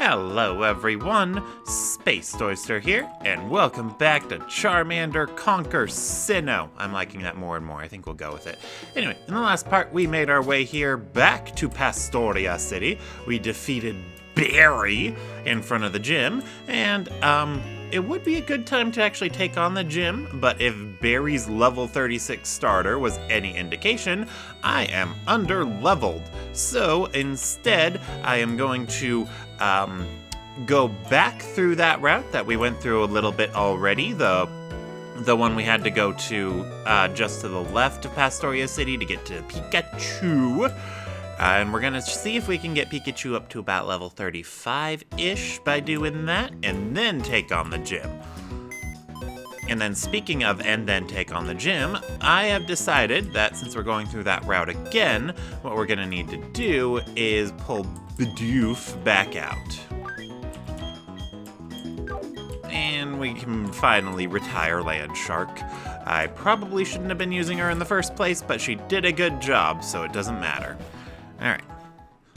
Hello everyone, Space Oyster here, and welcome back to Charmander Conquer Sinnoh. I'm liking that more and more, I think we'll go with it. Anyway, in the last part we made our way here back to Pastoria City. We defeated Barry in front of the gym, and it would be a good time to actually take on the gym, but if Barry's level 36 starter was any indication, I am under-leveled. So instead, I am going to go back through that route that we went through a little bit already, the one we had to go to just to the left of Pastoria City to get to Pikachu. And we're gonna see if we can get Pikachu up to about level 35-ish by doing that, and then take on the gym. And then speaking of and then take on the gym, I have decided that since we're going through that route again, what we're gonna need to do is pull Bidoof back out. And we can finally retire Land Shark. I probably shouldn't have been using her in the first place, but she did a good job, so it doesn't matter. Alright,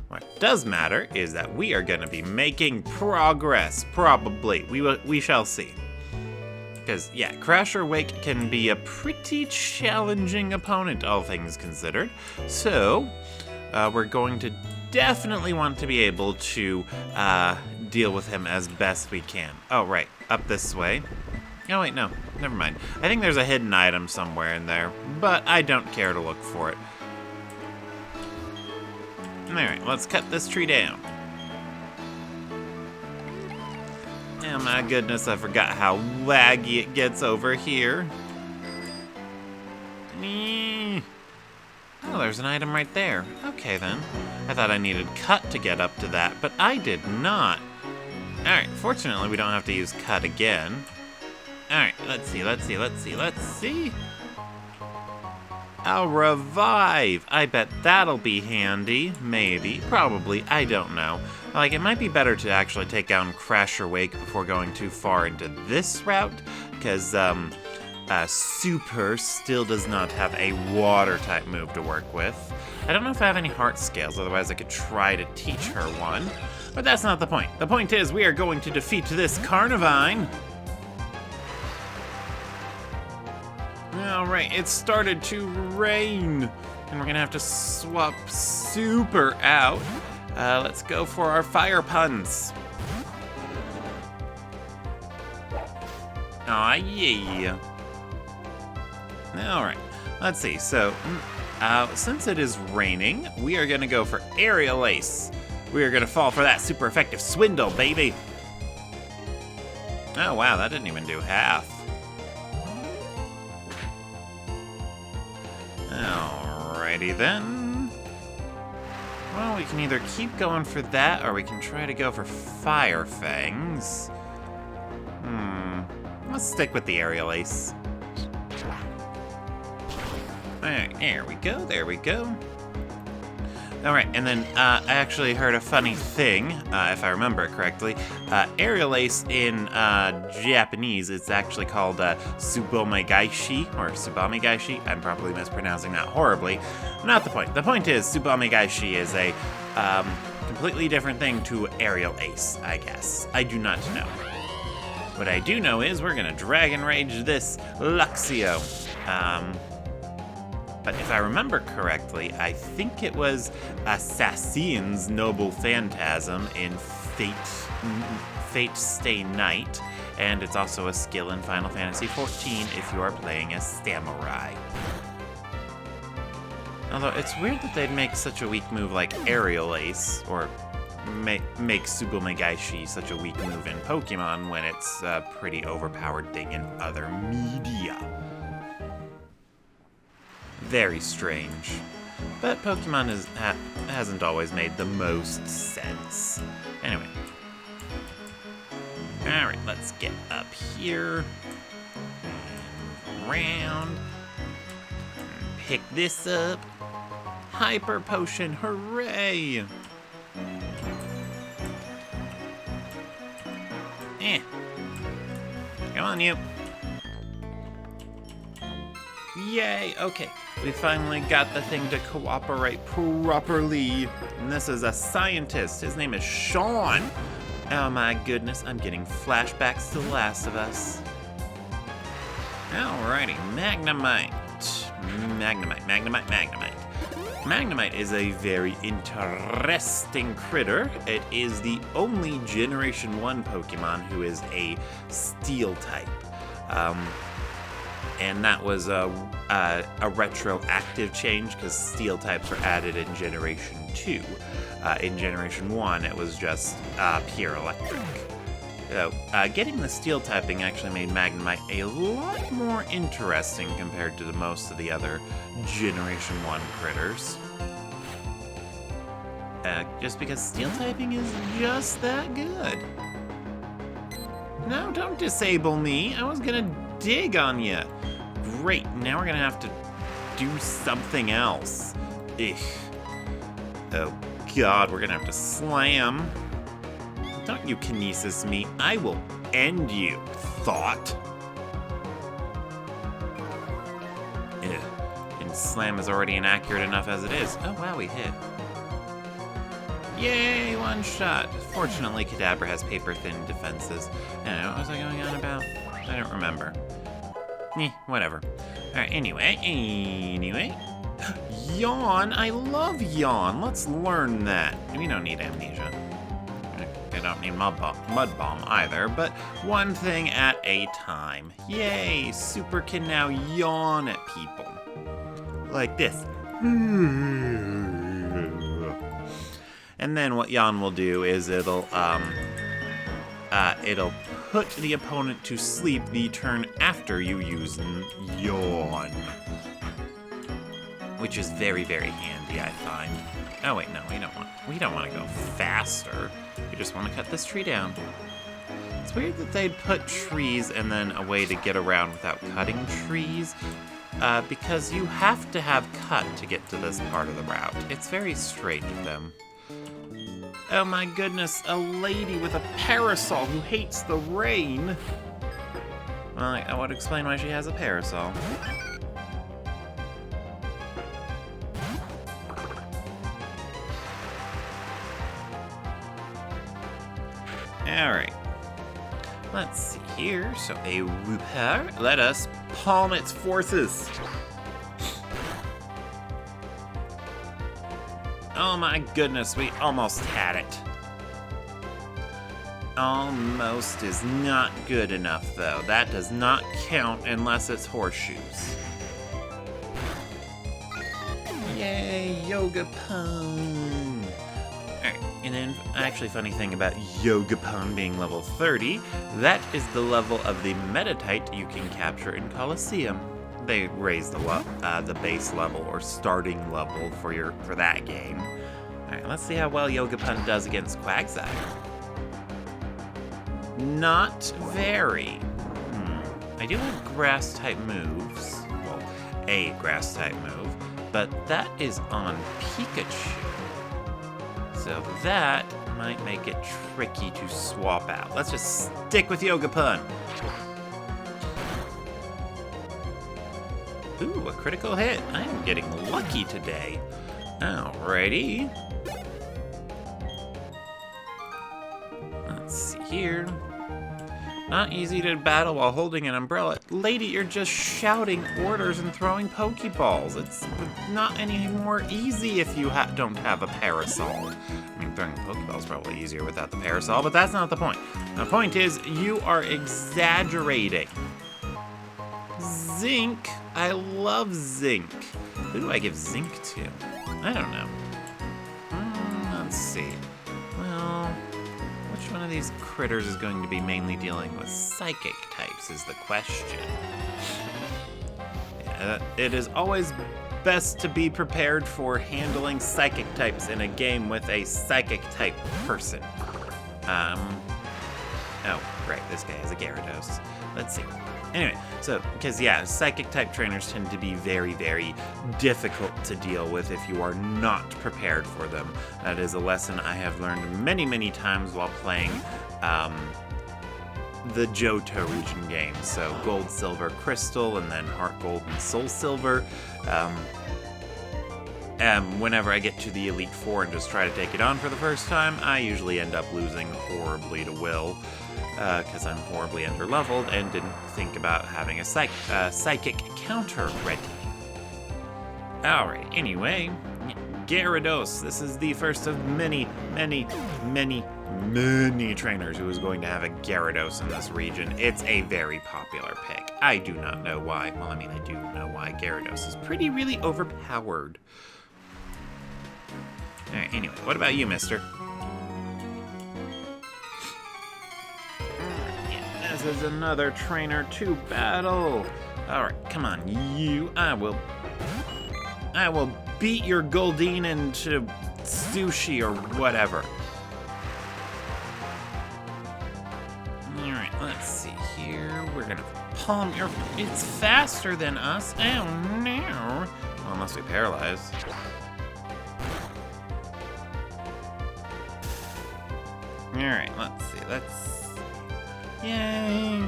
what does matter is that we are going to be making progress, probably. We shall see. Because, yeah, Crasher Wake can be a pretty challenging opponent, all things considered. So, we're going to definitely want to be able to deal with him as best we can. Oh, right, up this way. Oh, wait, no, never mind. I think there's a hidden item somewhere in there, but I don't care to look for it. Alright, let's cut this tree down. Oh my goodness, I forgot how laggy it gets over here. Oh, there's an item right there. Okay then. I thought I needed cut to get up to that, but I did not. Alright, fortunately we don't have to use cut again. Alright, let's see. I'll revive. I bet that'll be handy. Maybe. Probably. I don't know. Like, it might be better to actually take down Crasher Wake before going too far into this route, because Super still does not have a water-type move to work with. I don't know if I have any heart scales, otherwise I could try to teach her one. But that's not the point. The point is we are going to defeat this Carnivine. Alright, it started to rain, and we're gonna have to swap Super out. Let's go for our fire puns. Aw, yeah. Alright, let's see. So, since it is raining, we are gonna go for Aerial Ace. We are gonna fall for that super effective Swindle, baby. Oh, wow, that didn't even do half. Alrighty then. Well, we can either keep going for that, or we can try to go for Fire Fangs. Let's stick with the Aerial Ace. Alright, there we go. Alright, and then I actually heard a funny thing, if I remember it correctly. Aerial Ace in Japanese, it's actually called Tsubamegaishi, or Tsubamegaishi. I'm probably mispronouncing that horribly. Not the point. The point is, Tsubamegaishi is a completely different thing to Aerial Ace, I guess. I do not know. What I do know is we're going to Dragon Rage this Luxio. But if I remember correctly, I think it was Assassin's Noble Phantasm in Fate Stay Night, and it's also a skill in Final Fantasy XIV if you are playing as Samurai. Although it's weird that they'd make such a weak move like Aerial Ace, or make Tsubamegaishi such a weak move in Pokemon when it's a pretty overpowered thing in other media. Very strange. But Pokemon hasn't always made the most sense. Anyway. Alright, let's get up here. And around. And pick this up. Hyper Potion, hooray! Come on, you. Yay, okay. We finally got the thing to cooperate properly. And this is a scientist. His name is Sean. Oh my goodness, I'm getting flashbacks to The Last of Us. Alrighty, Magnemite. Magnemite is a very interesting critter. It is the only Generation 1 Pokemon who is a Steel type. And that was a retroactive change because Steel types were added in Generation 2. In Generation 1, it was just pure electric. So, getting the Steel typing actually made Magnemite a lot more interesting compared to most of the other Generation 1 critters. Just because Steel typing is just that good. No, don't disable me. I was gonna dig on you. Great, now we're gonna have to do something else. Ugh. Oh God, we're gonna have to slam. Don't you kinesis me. I will end you, thought. Ugh. And slam is already inaccurate enough as it is. Oh wow, we hit. Yay, one shot. Fortunately, Kadabra has paper-thin defenses. What was I going on about? I don't remember. Whatever. Alright, anyway. Yawn? I love Yawn. Let's learn that. We don't need Amnesia. I don't need Mud Bomb either, but one thing at a time. Yay, Super can now yawn at people. Like this. And then what Yawn will do is it'll put the opponent to sleep the turn after you use Yawn. Which is very, very handy, I find. Oh wait, no, we don't want to go faster. We just want to cut this tree down. It's weird that they'd put trees and then a way to get around without cutting trees. Because you have to have cut to get to this part of the route. It's very strange of them. Oh my goodness, a lady with a parasol who hates the rain. Well, I would explain why she has a parasol. Alright. Let's see here. So a Wooper. Let us palm its forces. Oh my goodness, we almost had it. Almost is not good enough, though. That does not count unless it's horseshoes. Yay, Yogapon! Alright, and then actually funny thing about Yogapon being level 30, that is the level of the Metatite you can capture in Colosseum. They raised the base level or starting level for that game. All right, let's see how well Yogapun does against Quagsire. Not very. I do have grass type moves. Well, a grass type move, but that is on Pikachu. So that might make it tricky to swap out. Let's just stick with Yogapun. Ooh, a critical hit. I am getting lucky today. Alrighty. Let's see here. Not easy to battle while holding an umbrella. Lady, you're just shouting orders and throwing Pokeballs. It's not any more easy if you don't have a parasol. I mean, throwing Pokeballs is probably easier without the parasol, but that's not the point. The point is, you are exaggerating. Zinc. I love Zinc. Who do I give Zinc to? I don't know. Let's see. Well, which one of these critters is going to be mainly dealing with psychic types is the question. Yeah, it is always best to be prepared for handling psychic types in a game with a psychic type person. Oh, right, this guy has a Gyarados. Let's see. Anyway, so, because yeah, psychic type trainers tend to be very, very difficult to deal with if you are not prepared for them. That is a lesson I have learned many, many times while playing the Johto region games. So Gold, Silver, Crystal, and then Heart Gold and Soul Silver. whenever I get to the Elite Four and just try to take it on for the first time, I usually end up losing horribly to Will, because I'm horribly underleveled and didn't think about having a psychic counter ready. Alright, anyway, Gyarados. This is the first of many trainers who is going to have a Gyarados in this region. It's a very popular pick. I do not know why. Well, I mean, I do know why. Gyarados is really overpowered. Alright, anyway, what about you, mister? Yeah, this is another trainer to battle. Alright, come on, you. I will beat your Goldeen into sushi or whatever. Alright, let's see here. We're gonna palm your... It's faster than us. Oh, no. Well, unless we paralyze. Alright, let's see. Yay.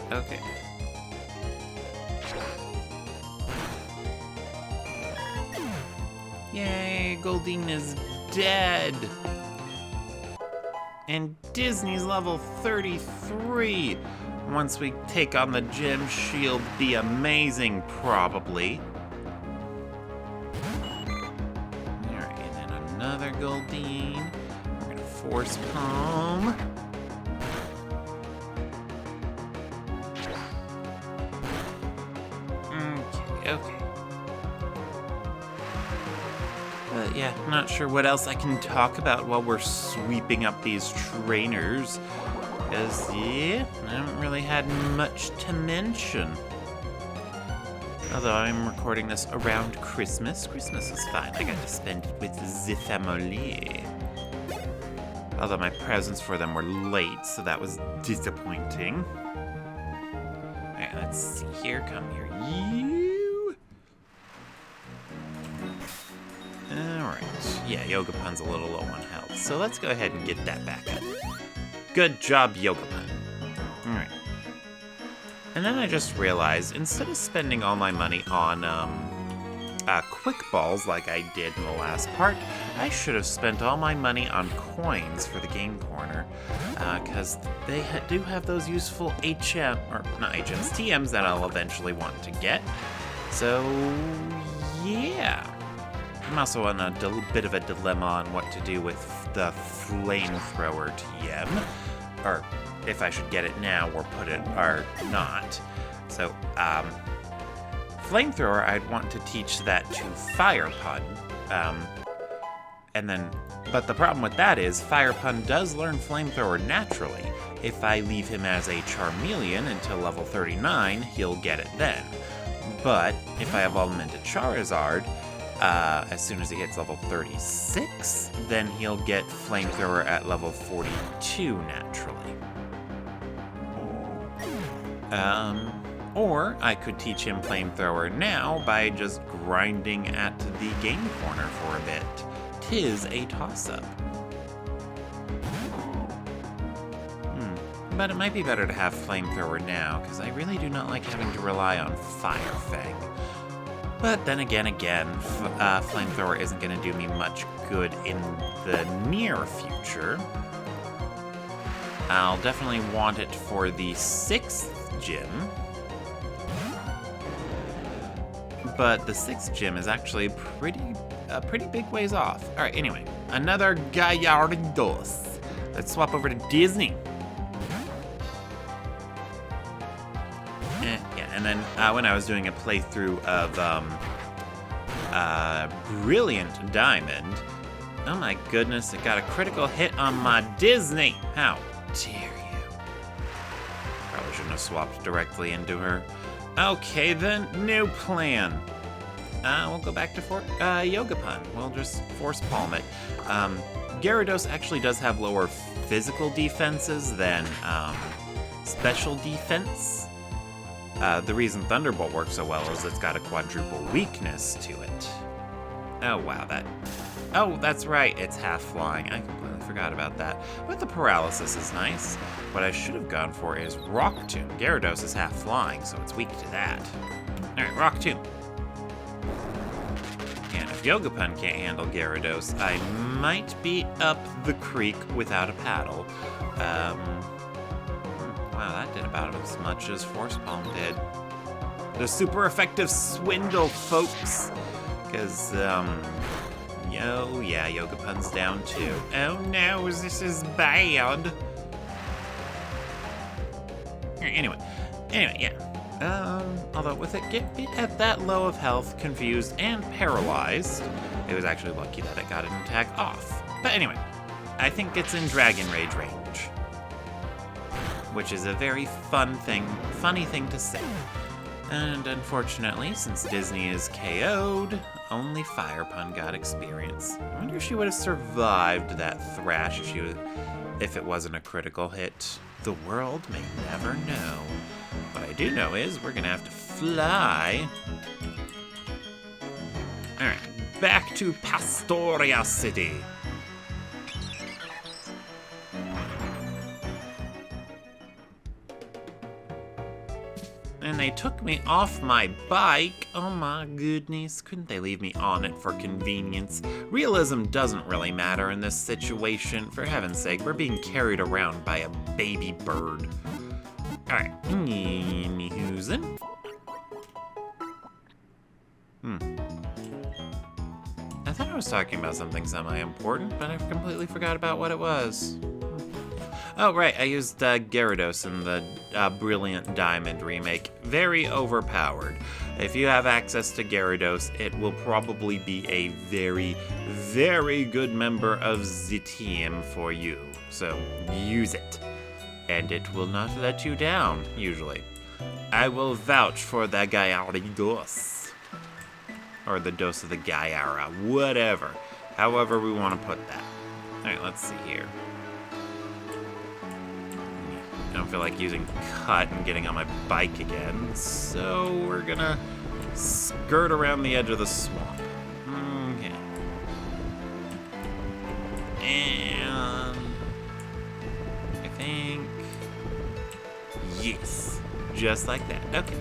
Okay. Yay, Goldeen is dead. And Disney's level 33. Once we take on the gym, she'll be amazing, probably. Alright, and then another Goldeen. We're gonna force palm. Okay. But yeah, not sure what else I can talk about while we're sweeping up these trainers. Because, yeah, I haven't really had much to mention. Although I'm recording this around Christmas. Christmas is fine. I got to spend it with the family. Although my presents for them were late, so that was disappointing. Alright, let's see here. Come here, you. Alright, yeah, Yogapun's a little low on health, so let's go ahead and get that back up. Good job, Yogapun. Alright. And then I just realized, instead of spending all my money on, quick balls like I did in the last part, I should have spent all my money on coins for the game corner, because they do have those useful TMs that I'll eventually want to get. So, yeah. I'm also in a bit of a dilemma on what to do with the flamethrower TM, or if I should get it now or put it, or not. So, flamethrower, I'd want to teach that to Firepun, but the problem with that is Firepun does learn flamethrower naturally. If I leave him as a Charmeleon until level 39, he'll get it then. But if I evolve him into Charizard, as soon as he hits level 36, then he'll get Flamethrower at level 42 naturally. Or I could teach him Flamethrower now by just grinding at the game corner for a bit. 'Tis a toss-up. But it might be better to have Flamethrower now, because I really do not like having to rely on Fire Fang. But then again, Flamethrower isn't going to do me much good in the near future. I'll definitely want it for the 6th gym. But the 6th gym is actually a pretty big ways off. Alright, anyway, another Gyarados. Let's swap over to Disney. And then when I was doing a playthrough of Brilliant Diamond, oh my goodness, it got a critical hit on my Disney. How dare you? Probably shouldn't have swapped directly into her. Okay then, new plan. We'll go back to Yogapun. We'll just force palm it. Gyarados actually does have lower physical defenses than special defense. The reason Thunderbolt works so well is it's got a quadruple weakness to it. Oh, wow, oh, that's right, it's half flying. I completely forgot about that. But the paralysis is nice. What I should have gone for is Rock Tomb. Gyarados is half flying, so it's weak to that. Alright, Rock Tomb. And if Yogapun can't handle Gyarados, I might be up the creek without a paddle. Wow, that did about as much as Force Palm did. The super effective swindle, folks. Because, yeah, Yogapun's down too. Oh no, this is bad. Anyway, yeah. Although with it at that low of health, confused, and paralyzed, it was actually lucky that it got an attack off. But anyway, I think it's in Dragon Rage range, which is a very funny thing to say. And unfortunately, since Disney is KO'd, only Fire Pun got experience. I wonder if she would have survived that thrash if it wasn't a critical hit. The world may never know. What I do know is we're gonna have to fly. Alright, back to Pastoria City. And they took me off my bike. Oh my goodness, couldn't they leave me on it for convenience? Realism doesn't really matter in this situation. For heaven's sake, we're being carried around by a baby bird. Alright, who's in? I thought I was talking about something semi-important, but I completely forgot about what it was. Oh, right, I used Gyarados in the Brilliant Diamond remake. Very overpowered. If you have access to Gyarados, it will probably be a very, very good member of the team for you. So, use it. And it will not let you down, usually. I will vouch for the Gyarados. Or the dose of the Gyara, whatever. However we want to put that. Alright, let's see here. I don't feel like using Cut and getting on my bike again, so we're gonna skirt around the edge of the swamp. Okay. And I think, yes, just like that. Okay.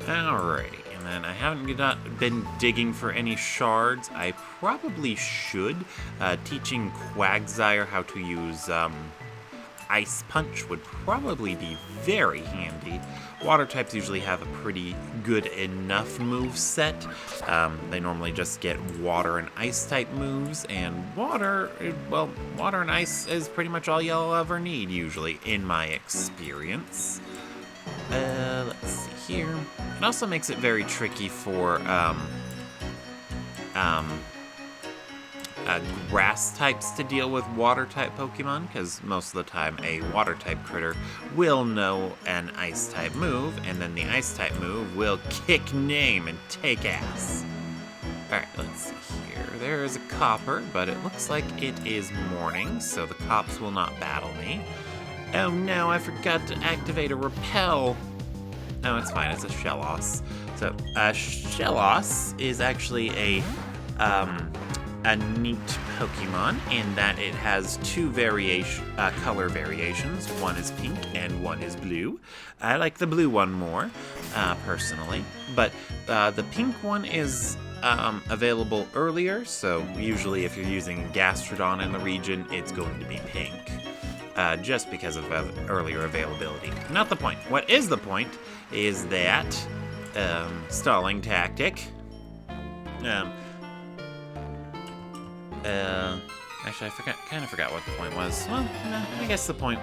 Alrighty, and then I haven't been digging for any shards. I probably should. Teaching Quagsire how to use Ice Punch would probably be very handy. Water types usually have a pretty good enough move set. They normally just get water and ice type moves, and water and ice is pretty much all you'll ever need usually, in my experience. Let's see here. It also makes it very tricky for grass types to deal with water type Pokemon, because most of the time a water type critter will know an ice type move, and then the ice type move will kick name and take ass. Alright, let's see here. There is a Copper, but it looks like it is morning, so the cops will not battle me. Oh no, I forgot to activate a repel. Oh, it's fine, it's a Shellos. So, Shellos is actually a neat Pokemon in that it has two color variations. One is pink and one is blue. I like the blue one more, personally. But the pink one is available earlier, so usually if you're using Gastrodon in the region, it's going to be pink. Just because of earlier availability. Not the point. What is the point is that stalling tactic. Actually, I kind of forgot what the point was. Well, no, I guess the point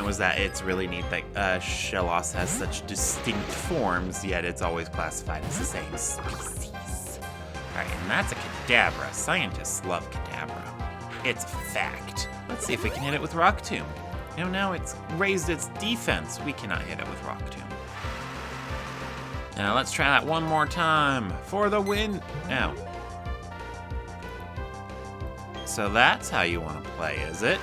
was that it's really neat that Shellos has such distinct forms, yet it's always classified as the same species. Alright, and that's a Kadabra. Scientists love Kadabra. It's a fact. Let's see if we can hit it with Rock Tomb. Now it's raised its defense. We cannot hit it with Rock Tomb. Now let's try that one more time for the win. Now. So that's how you want to play, is it?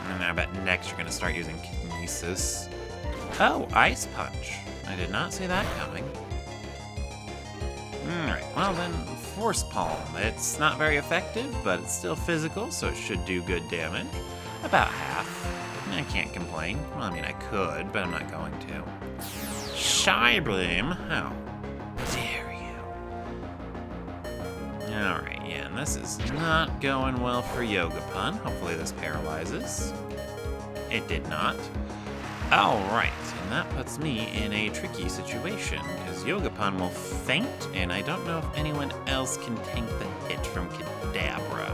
And I bet next you're going to start using Kinesis. Oh, Ice Punch. I did not see that coming. Alright, well then, Force Palm. It's not very effective, but it's still physical, so it should do good damage. About half. I can't complain. Well, I mean, I could, but I'm not going to. Shy Bloom? How dare you? Alright, yeah, and this is not going well for Yogapun. Hopefully this paralyzes. It did not. Alright, and that puts me in a tricky situation, because Yogapun will faint, and I don't know if anyone else can tank the hit from Kadabra.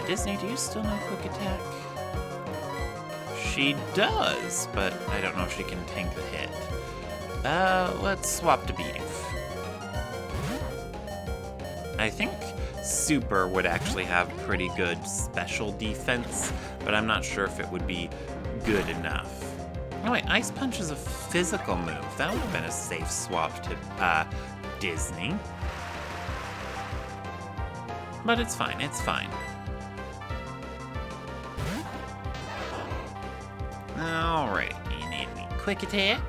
Disney, do you still know Quick Attack? She does, but I don't know if she can tank the hit. Let's swap to Beef. I think Super would actually have pretty good special defense, but I'm not sure if it would be good enough. Oh wait, Ice Punch is a physical move. That would have been a safe swap to Disney. But it's fine, it's fine. Alright, you need me. Quick Attack.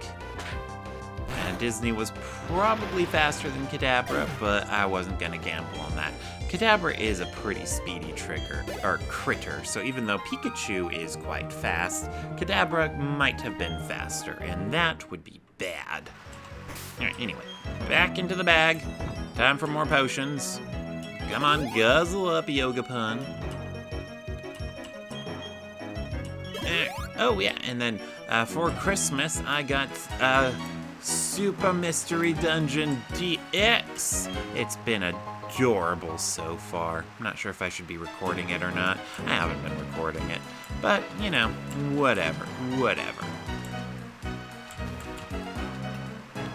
And Disney was probably faster than Kadabra, but I wasn't gonna gamble on that. Kadabra is a pretty speedy critter, so even though Pikachu is quite fast, Kadabra might have been faster, and that would be bad. Alright, anyway, back into the bag. Time for more potions. Come on, guzzle up, Yogapun. Oh yeah, and then for Christmas, I got Super Mystery Dungeon DX. It's been adorable so far. I'm not sure if I should be recording it or not. I haven't been recording it, but you know, whatever.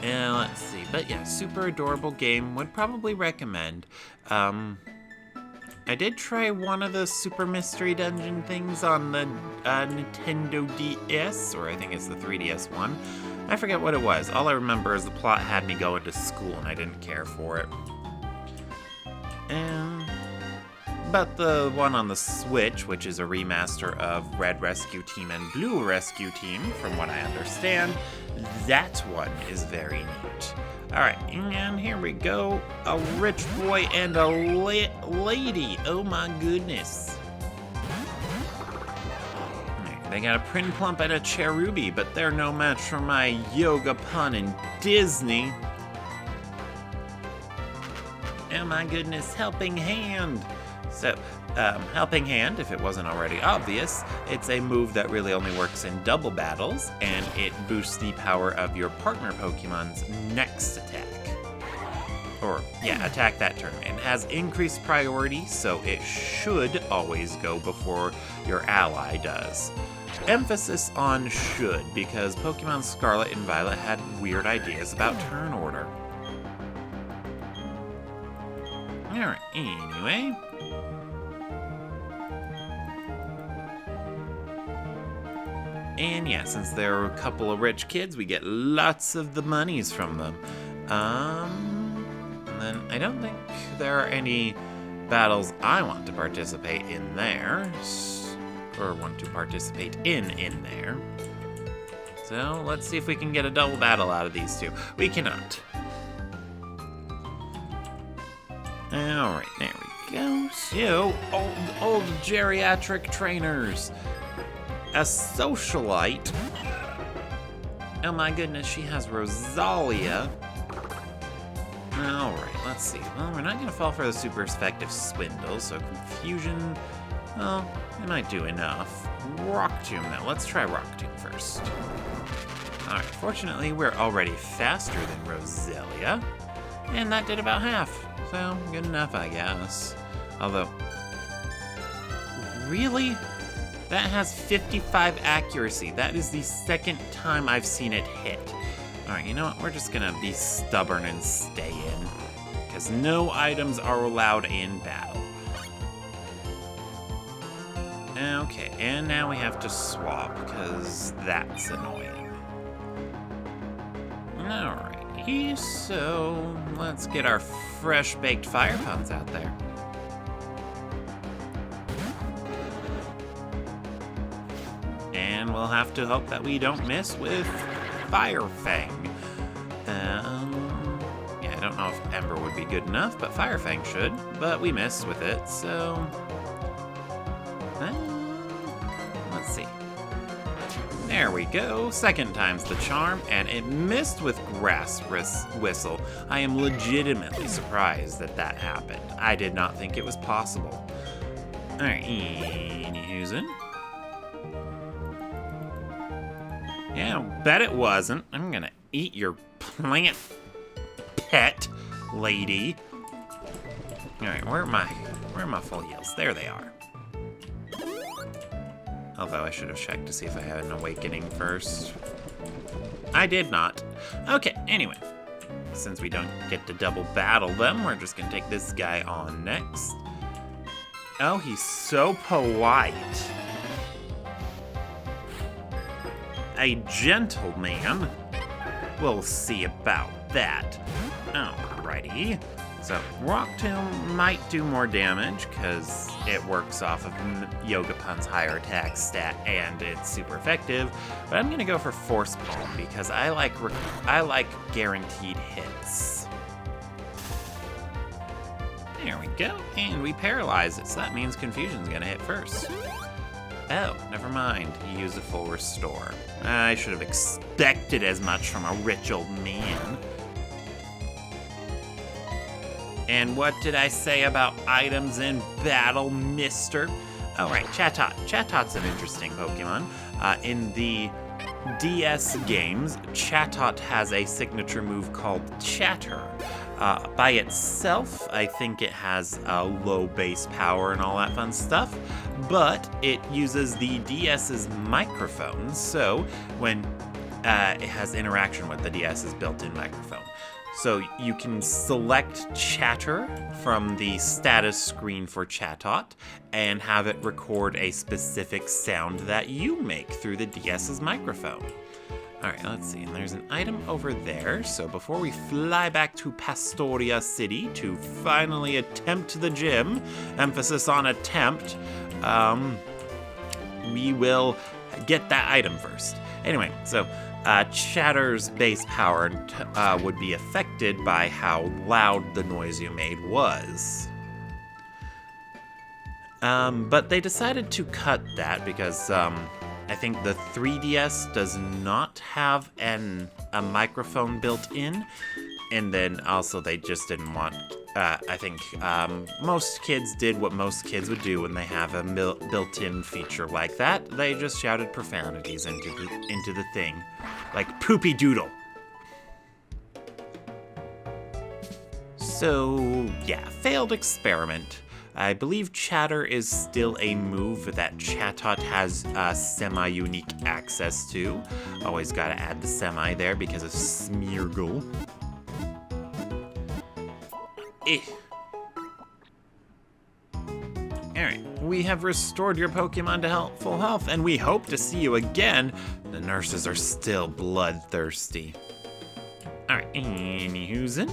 Let's see, but yeah, super adorable game. Would probably recommend. I did try one of the Super Mystery Dungeon things on the Nintendo DS, or I think it's the 3DS one. I forget what it was. All I remember is the plot had me going to school and I didn't care for it. But the one on the Switch, which is a remaster of Red Rescue Team and Blue Rescue Team, from what I understand, that one is very neat. Alright, and here we go. A rich boy and a lady. Oh my goodness. They got a Prin Plump and a Cherubi, but they're no match for my Yogapun and Disney. Oh my goodness, Helping Hand. So, Helping Hand, if it wasn't already obvious, it's a move that really only works in double battles, and it boosts the power of your partner Pokemon's next attack. Or, yeah, attack that turn. It has increased priority, so it should always go before your ally does. Emphasis on should, because Pokemon Scarlet and Violet had weird ideas about turn order. Alright, anyway. And yeah, since there are a couple of rich kids, we get lots of the monies from them. And then I don't think there are any battles I want to participate in there. Or want to participate in there. So let's see if we can get a double battle out of these two. We cannot. Alright, there we go. So, old geriatric trainers. A socialite. Oh my goodness, she has Rosalia. Alright, let's see. Well, we're not going to fall for the super effective Swindle, so Confusion, well, it might do enough. Rock Tomb, now. Let's try Rock Tomb first. Alright, fortunately, we're already faster than Rosalia, and that did about half. So, good enough, I guess. Although, really? That has 55 accuracy. That is the second time I've seen it hit. Alright, you know what? We're just gonna be stubborn and stay in. Because no items are allowed in battle. Okay, and now we have to swap, because that's annoying. Alrighty, so let's get our fresh-baked fire puns out there. And we'll have to hope that we don't miss with Fire Fang. Yeah, I don't don't know if Ember would be good enough, but Fire Fang should. But we missed with it, so... let's see. There we go. Second time's the charm, and it missed with Grass Whistle. I am legitimately surprised that that happened. I did not think it was possible. Alright, using. Yeah, bet it wasn't. I'm gonna eat your plant, pet lady. Alright, where are my full heals? There they are. Although I should have checked to see if I had an awakening first. I did not. Okay, anyway. Since we don't get to double battle them, we're just gonna take this guy on next. Oh, he's so polite. A gentleman? We'll see about that. Alrighty. So, Rock Tomb might do more damage, because it works off of Yogapun's higher attack stat, and it's super effective. But I'm gonna go for Force Palm, because I like guaranteed hits. There we go, and we paralyze it, so that means Confusion's gonna hit first. Oh, never mind, he used a full restore. I should have expected as much from a rich old man. And what did I say about items in battle, mister? Oh, right, Chatot. Chatot's an interesting Pokemon. In the DS games, Chatot has a signature move called Chatter. By itself, I think it has a low base power and all that fun stuff, but it uses the DS's microphone, so when it has interaction with the DS's built-in microphone. So you can select Chatter from the status screen for Chatot and have it record a specific sound that you make through the DS's microphone. Alright, let's see. And there's an item over there. So before we fly back to Pastoria City to finally attempt the gym, emphasis on attempt, we will get that item first. Anyway, so Chatter's base power would be affected by how loud the noise you made was. But they decided to cut that because I think the 3DS does not have a microphone built in, and then also they just didn't want. I think most kids did what most kids would do when they have a built-in feature like that. They just shouted profanities into the thing, like poopy doodle. So yeah, failed experiment. I believe Chatter is still a move that Chatot has semi-unique access to. Always gotta add the semi there because of Smeargle. Alright, we have restored your Pokemon to full health, and we hope to see you again. The nurses are still bloodthirsty. Alright, anywhoozin'.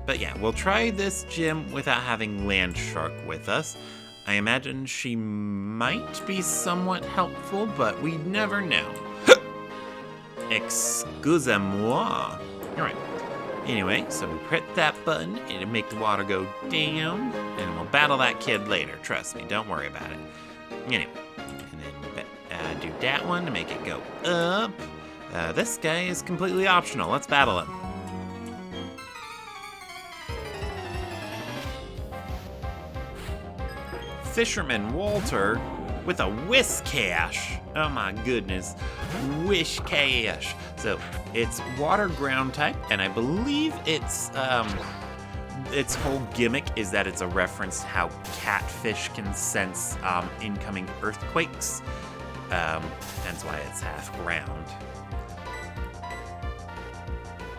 But yeah, we'll try this gym without having Landshark with us. I imagine she might be somewhat helpful, but we never know. Excusez-moi. Alright. Anyway, so we press that button, it'll make the water go down, and we'll battle that kid later. Trust me, don't worry about it. Anyway, and then do that one to make it go up. This guy is completely optional. Let's battle him. Fisherman Walter with a Whiscash. Oh my goodness, Whiscash. So it's water ground type, and I believe its whole gimmick is that it's a reference to how catfish can sense incoming earthquakes. That's why it's half ground.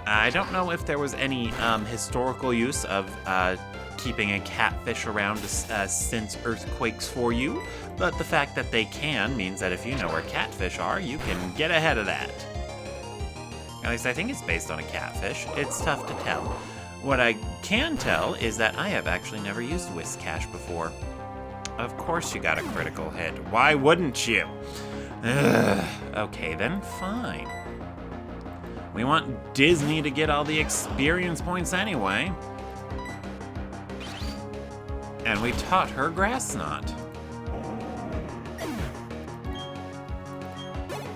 I don't know if there was any historical use of keeping a catfish around to sense earthquakes for you, but the fact that they can means that if you know where catfish are, you can get ahead of that. At least I think it's based on a catfish. It's tough to tell. What I can tell is that I have actually never used Whiscash before. Of course you got a critical hit. Why wouldn't you? Okay then, fine. We want Disney to get all the experience points anyway. And we taught her Grass Knot.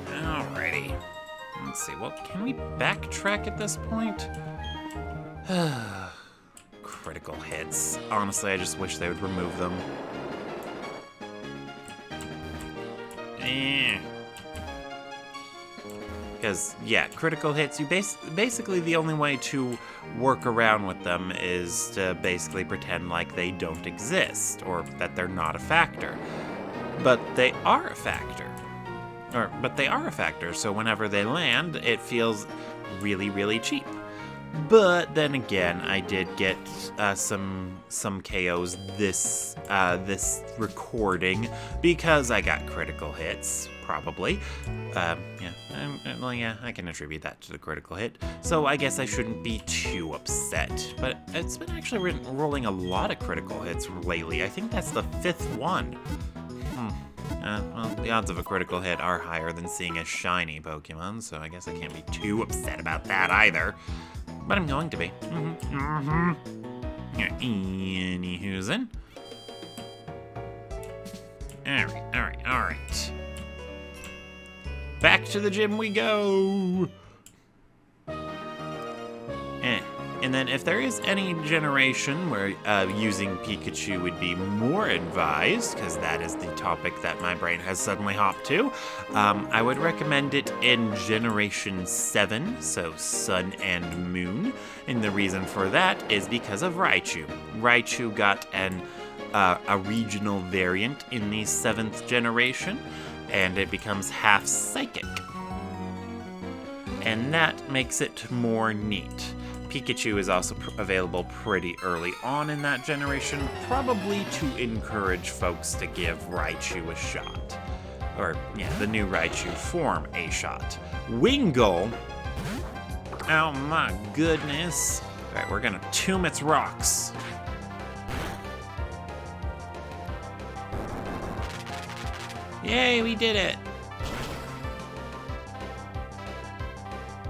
Alrighty. Let's see, well, can we backtrack at this point? Critical hits. Honestly, I just wish they would remove them. Because, yeah, critical hits, you basically the only way to work around with them is to basically pretend like they don't exist, or that they're not a factor. But they are a factor. So whenever they land, it feels really, really cheap. But then again, I did get some KOs this recording because I got critical hits, probably. Yeah, I can attribute that to the critical hit. So I guess I shouldn't be too upset. But it's been actually rolling a lot of critical hits lately. I think that's the 5th one. Well, the odds of a critical hit are higher than seeing a shiny Pokemon, so I guess I can't be too upset about that either. But I'm going to be. Anywhoozin. Alright. Back to the gym we go! And then if there is any generation where using Pikachu would be more advised, because that is the topic that my brain has suddenly hopped to, I would recommend it in Generation 7, so Sun and Moon. And the reason for that is because of Raichu. Raichu got a regional variant in the 7th generation, and it becomes half psychic. And that makes it more neat. Pikachu is also available pretty early on in that generation, probably to encourage folks to give Raichu a shot. Or, yeah, the new Raichu form a shot. Wingull! Oh my goodness. Alright, we're gonna tomb its rocks. Yay, we did it!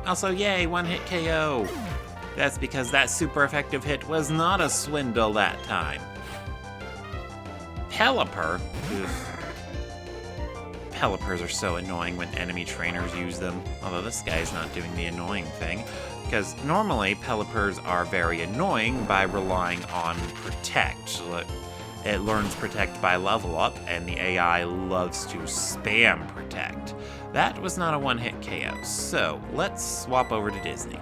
Also, yay, one-hit KO! That's because that super effective hit was not a swindle that time. Pelipper? Pelipers are so annoying when enemy trainers use them, although this guy's not doing the annoying thing, because normally Pelipers are very annoying by relying on Protect. It learns Protect by level up, and the AI loves to spam Protect. That was not a one-hit KO, so let's swap over to Disney.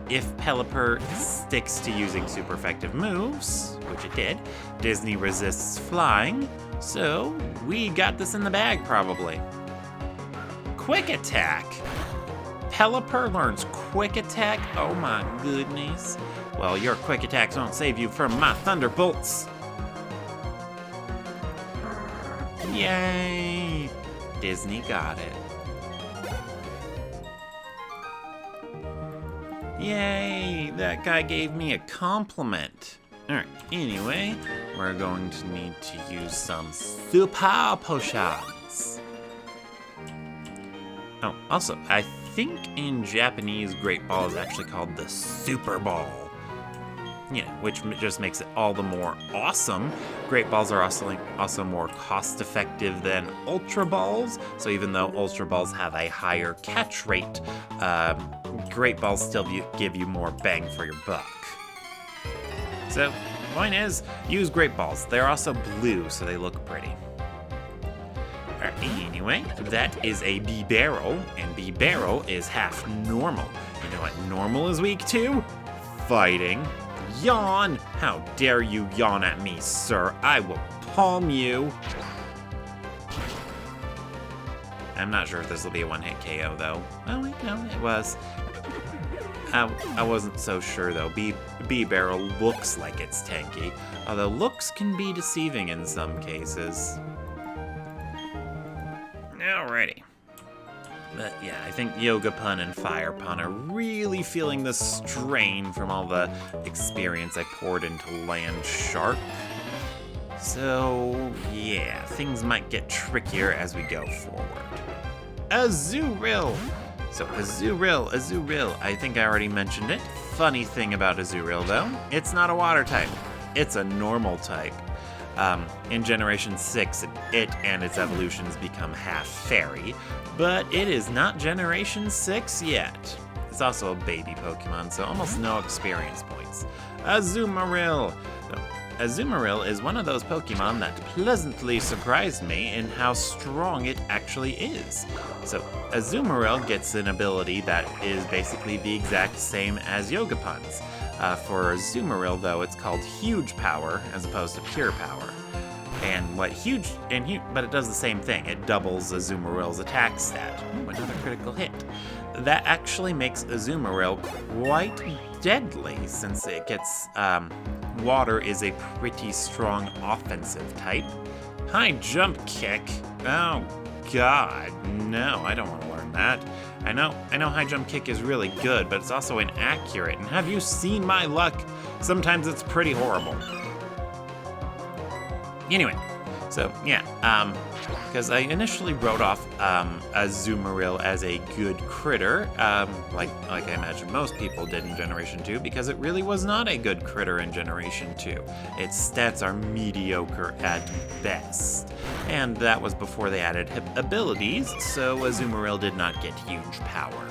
If Pelipper sticks to using super effective moves, which it did, Disney resists flying, so we got this in the bag probably. Quick Attack! Pelipper learns Quick Attack? Oh my goodness. Well, your Quick Attacks won't save you from my Thunderbolts. Yay! Disney got it. Yay! That guy gave me a compliment. Alright, anyway, we're going to need to use some super potions. Oh, also, I think in Japanese, Great Ball is actually called the Super Ball. Yeah, which just makes it all the more awesome. Great Balls are also more cost-effective than Ultra Balls, so even though Ultra Balls have a higher catch rate, Great Balls still give you more bang for your buck. So, point is, use Great Balls. They're also blue, so they look pretty. Anyway, that is a B-Barrel, and B-Barrel is half normal. You know what normal is weak to? Fighting. Yawn! How dare you yawn at me, sir? I will palm you. I'm not sure if this will be a one-hit KO, though. Oh, wait, no, it was. I wasn't so sure, though. B-Barrel looks like it's tanky, although looks can be deceiving in some cases. Alrighty. But yeah, I think Yoga Pun and Fire Pun are really feeling the strain from all the experience I poured into Land Shark. So yeah, things might get trickier as we go forward. Azurill. So Azurill, I think I already mentioned it. Funny thing about Azurill though, it's not a water type. It's a normal type. In Generation 6, it and its evolutions become half fairy, but it is not Generation 6 yet. It's also a baby Pokemon, so almost no experience points. Azumarill. So, Azumarill is one of those Pokemon that pleasantly surprised me in how strong it actually is. So, Azumarill gets an ability that is basically the exact same as Yogapun's. For Azumarill, though, it's called Huge Power as opposed to Pure Power. And but it does the same thing. It doubles Azumarill's attack stat. Ooh, another critical hit. That actually makes Azumarill quite deadly, since it gets water is a pretty strong offensive type. High jump kick. Oh God, no! I don't want to learn that. I know high jump kick is really good, but it's also inaccurate. And have you seen my luck? Sometimes it's pretty horrible. Anyway, so yeah, because I initially wrote off Azumarill as a good critter, like I imagine most people did in Generation 2, because it really was not a good critter in Generation 2. Its stats are mediocre at best. And that was before they added abilities, so Azumarill did not get huge power.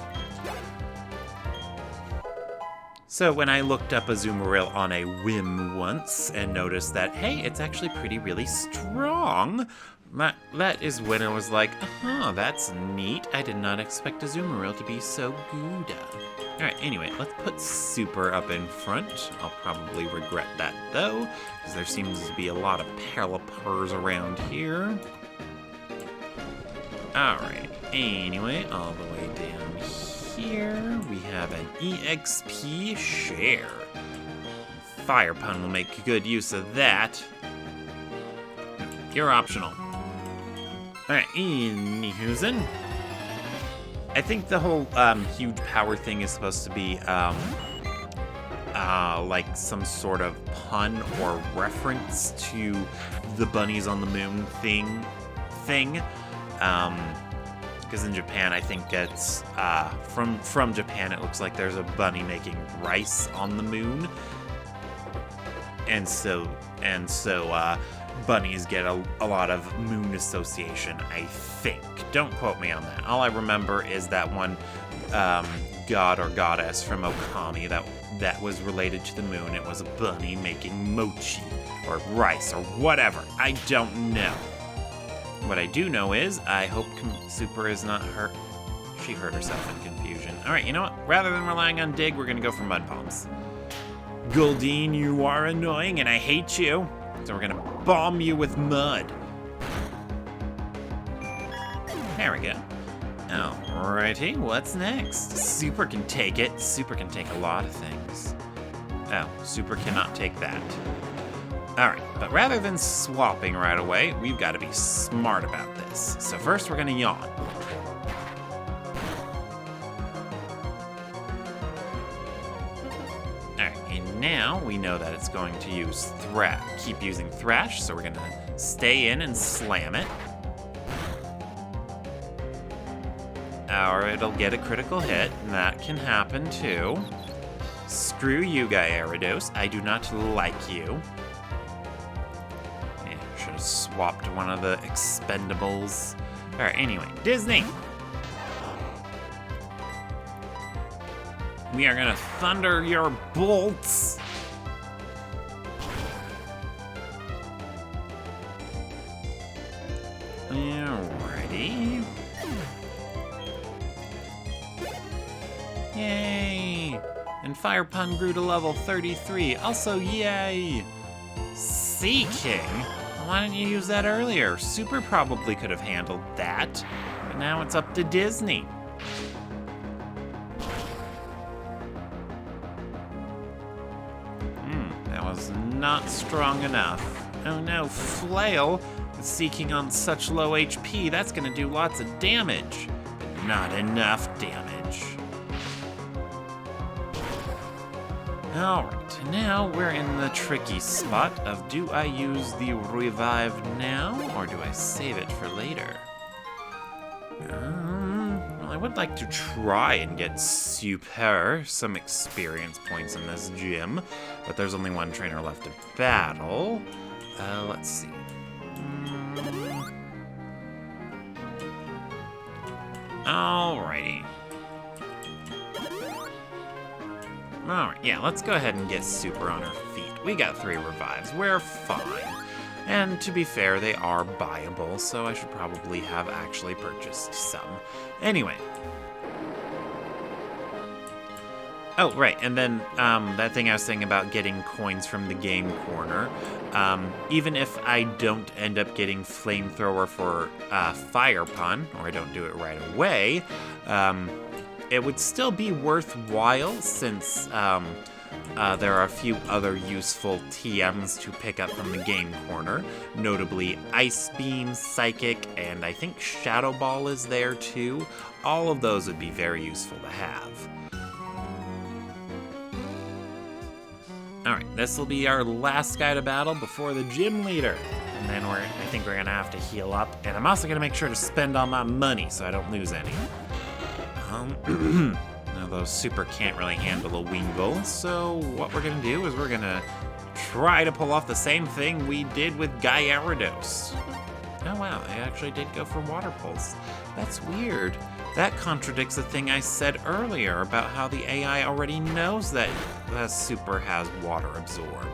So when I looked up Azumarill on a whim once and noticed that, hey, it's actually really strong, that is when I was like, that's neat. I did not expect Azumarill to be so good. Alright, anyway, let's put Super up in front. I'll probably regret that, though, because there seems to be a lot of Pelipurs around here. Alright, anyway, all the way down here, we have an EXP share. Fire Pun will make good use of that. You're optional. Alright, Nihusen. I think the whole huge power thing is supposed to be like some sort of pun or reference to the bunnies on the moon thing. Because in Japan, I think it's from Japan, it looks like there's a bunny making rice on the moon, and so bunnies get a lot of moon association, I think. Don't quote me on that. All I remember is that one god or goddess from Okami that was related to the moon. It was a bunny making mochi or rice or whatever. I don't know. What I do know is, I hope Super is not hurt. She hurt herself in confusion. Alright, you know what? Rather than relying on Dig, we're gonna go for Mud Bombs. Goldeen, you are annoying and I hate you. So we're gonna bomb you with mud. There we go. Alrighty, what's next? Super can take it. Super can take a lot of things. Oh, Super cannot take that. Alright, but rather than swapping right away, we've got to be smart about this. So first we're going to yawn. Alright, and now we know that it's going to use keep using Thrash, so we're going to stay in and slam it. Or it'll get a critical hit, and that can happen too. Screw you, Gyarados. I do not like you. Should have swapped one of the expendables. Alright, anyway, Disney! We are gonna thunder your bolts! Alrighty. Yay! And Fire Pun grew to level 33. Also, yay! Sea King? Why didn't you use that earlier? Super probably could have handled that. But now it's up to Disney. That was not strong enough. Oh no, Flail is seeking on such low HP. That's gonna do lots of damage. But not enough damage. Alright, now we're in the tricky spot of, do I use the revive now, or do I save it for later? would like to try and get some experience points in this gym, but there's only one trainer left to battle. Let's see. Alrighty. Alright, yeah, let's go ahead and get Super on her feet. We got 3 revives. We're fine. And to be fair, they are buyable, so I should probably have actually purchased some. Anyway. Oh, right, and then that thing I was saying about getting coins from the game corner. Even if I don't end up getting Flamethrower for Fire Pun, or I don't do it right away, it would still be worthwhile since there are a few other useful TMs to pick up from the game corner, notably Ice Beam, Psychic, and I think Shadow Ball is there too. All of those would be very useful to have. Alright, this will be our last guy to battle before the gym leader. And then I think we're gonna have to heal up, and I'm also gonna make sure to spend all my money so I don't lose any. Although Super can't really handle a Wingull, so what we're gonna do is we're gonna try to pull off the same thing we did with Gyarados. Oh wow, they actually did go for Water Pulse. That's weird. That contradicts the thing I said earlier about how the AI already knows that Super has Water Absorb.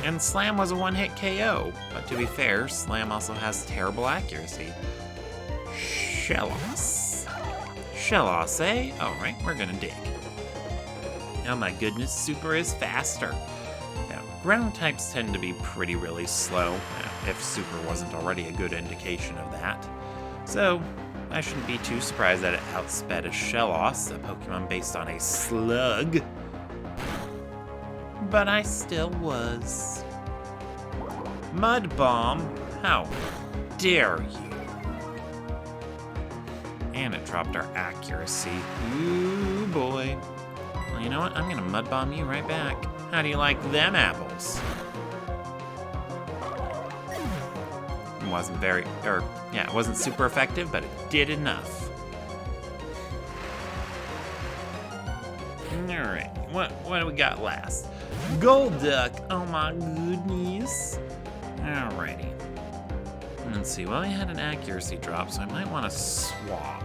And Slam was a one-hit KO, but to be fair, Slam also has terrible accuracy. Shellos. Shellos, eh? Alright, we're gonna dig. Oh my goodness, Super is faster. Now, ground types tend to be really slow, if Super wasn't already a good indication of that. So, I shouldn't be too surprised that it outsped a Shellos, a Pokemon based on a slug. But I still was. Mud Bomb? How dare you? And it dropped our accuracy. Ooh, boy. Well, you know what? I'm gonna Mud Bomb you right back. How do you like them apples? It wasn't super effective, but it did enough. Alright, what do we got last? Golduck, oh my goodness. Alrighty. Let's see, well, I had an accuracy drop, so I might want to swap.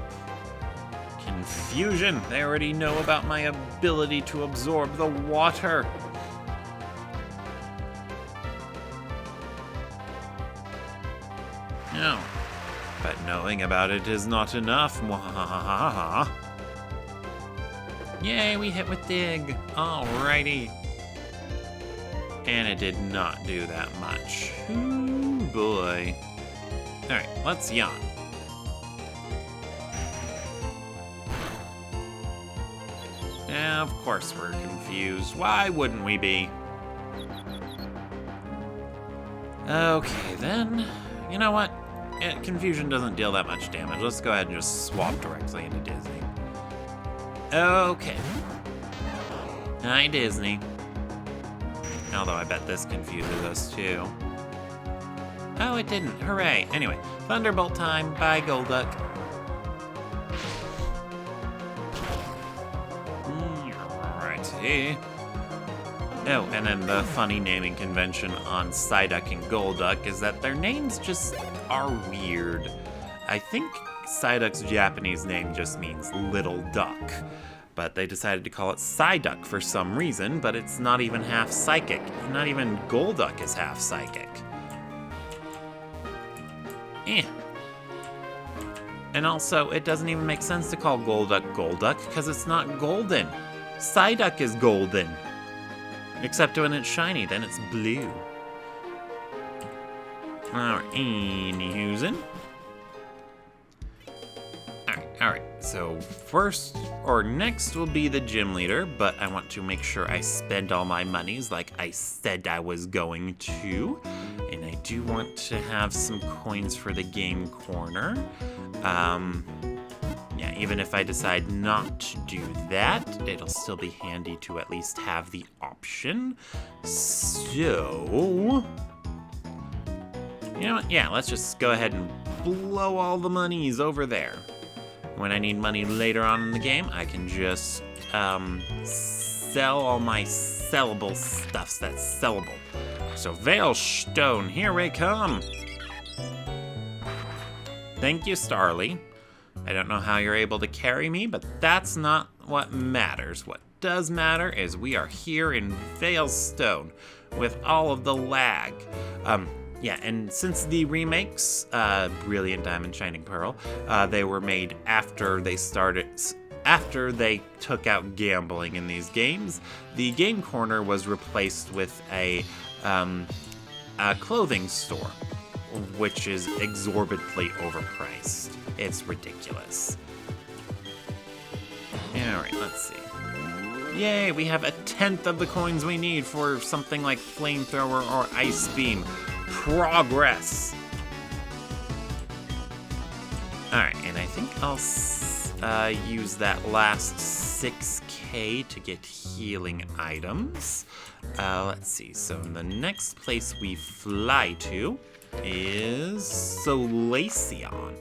Confusion, they already know about my ability to absorb the water. No, but knowing about it is not enough. Mwahahaha. Yay, we hit with Dig. Alrighty. And it did not do that much. Ooh, boy. Alright, let's yawn. Yeah, of course we're confused. Why wouldn't we be? Okay, then. You know what? Confusion doesn't deal that much damage. Let's go ahead and just swap directly into Disney. Okay. Hi, Disney. Although I bet this confuses us too. Oh, it didn't. Hooray. Anyway, Thunderbolt time. Bye, Golduck. Alrighty. Oh, and then the funny naming convention on Psyduck and Golduck is that their names just are weird. I think Psyduck's Japanese name just means little duck, but they decided to call it Psyduck for some reason, but it's not even half psychic. Not even Golduck is half psychic. And also, it doesn't even make sense to call Golduck Golduck, because it's not golden. Psyduck is golden. Except when it's shiny, then it's blue. Alright, anywhoozin'. Alright, so next will be the gym leader, but I want to make sure I spend all my monies like I said I was going to. And I do want to have some coins for the game corner. Yeah, even if I decide not to do that, it'll still be handy to at least have the option. So, you know what? Yeah, let's just go ahead and blow all the monies over there. when I need money later on in the game, I can just sell all my sellable stuffs that's sellable. So Veil Stone, here we come. Thank you, Starly. I don't know how you're able to carry me, but that's not what matters. What does matter is we are here in Veil Stone with all of the lag. Yeah, and since the remakes, Brilliant Diamond, Shining Pearl, they were made after they took out gambling in these games, the game corner was replaced with a clothing store, which is exorbitantly overpriced. It's ridiculous. Alright, let's see. Yay, we have 1/10 of the coins we need for something like Flamethrower or Ice Beam. Progress! Alright, and I think I'll use that last 6k to get healing items. Let's see, so the next place we fly to is Solaceon.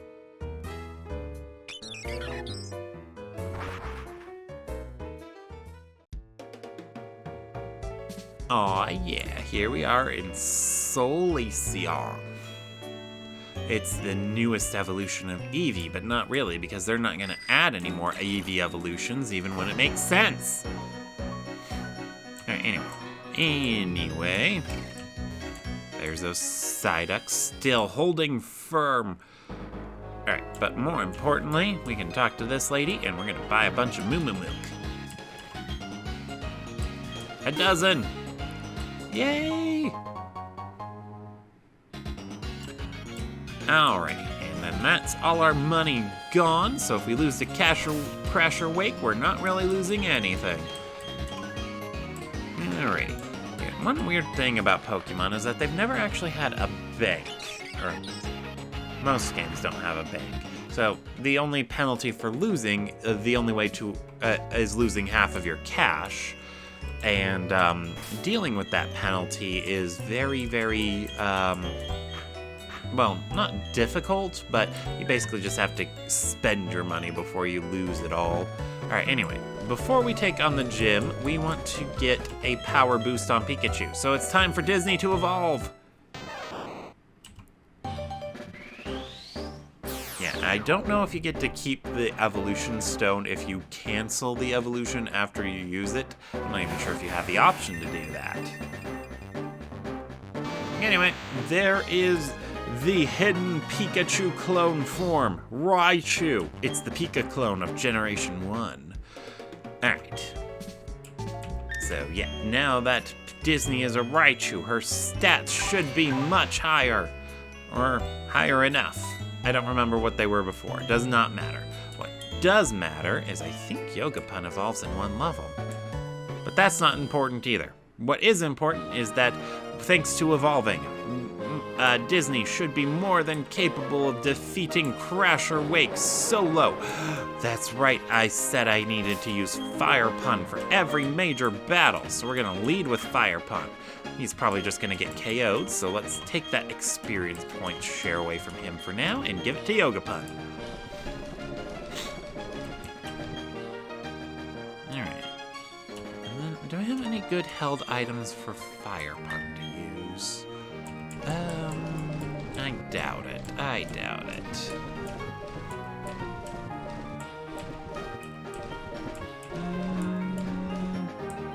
Aw, yeah, here we are in Solaceon. It's the newest evolution of Eevee, but not really, because they're not going to add any more Eevee evolutions, even when it makes sense. Alright, anyway. There's those Psyducks still holding firm. Alright, but more importantly, we can talk to this lady, and we're going to buy a bunch of Moo Moo Milk. 12! Yay! Alrighty, and then that's all our money gone, so if we lose to Crasher Wake, we're not really losing anything. Alrighty. Yeah, one weird thing about Pokemon is that they've never actually had a bank. Or, most games don't have a bank. So, the only penalty for losing, the only way to, is losing half of your cash. And dealing with that penalty is very, very, well, not difficult, but you basically just have to spend your money before you lose it all. Alright, anyway, before we take on the gym, we want to get a power boost on Pikachu. So it's time for Disney to evolve! Yeah, I don't know if you get to keep the evolution stone if you cancel the evolution after you use it. I'm not even sure if you have the option to do that. Anyway, there is the hidden Pikachu clone form, Raichu. It's the Pika clone of Generation 1. Alright. So yeah, now that Disney is a Raichu, her stats should be much higher. Or higher enough. I don't remember what they were before. It does not matter. What does matter is I think Yogapun evolves in 1 level. But that's not important either. What is important is that thanks to evolving, Disney should be more than capable of defeating Crasher Wake solo. That's right, I said I needed to use Fire Pun for every major battle, so we're gonna lead with Fire Pun. He's probably just gonna get KO'd, so let's take that experience point share away from him for now and give it to Yogapun. Alright. And then, do I have any good held items for Fire Pun to use? I doubt it. I doubt it.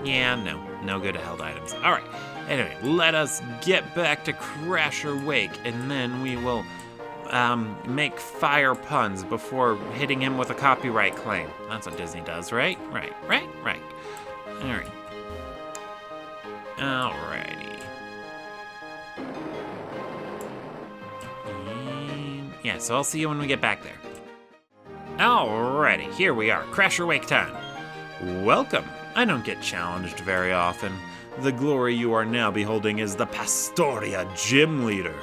Yeah, no good held items. Alright, anyway, let us get back to Crasher Wake, and then we will make fire puns before hitting him with a copyright claim. That's what Disney does, right? Right. Alright. Alrighty. Yeah, so I'll see you when we get back there. Alrighty, here we are, Crasher Wake time. Welcome. I don't get challenged very often. The glory you are now beholding is the Pastoria Gym Leader.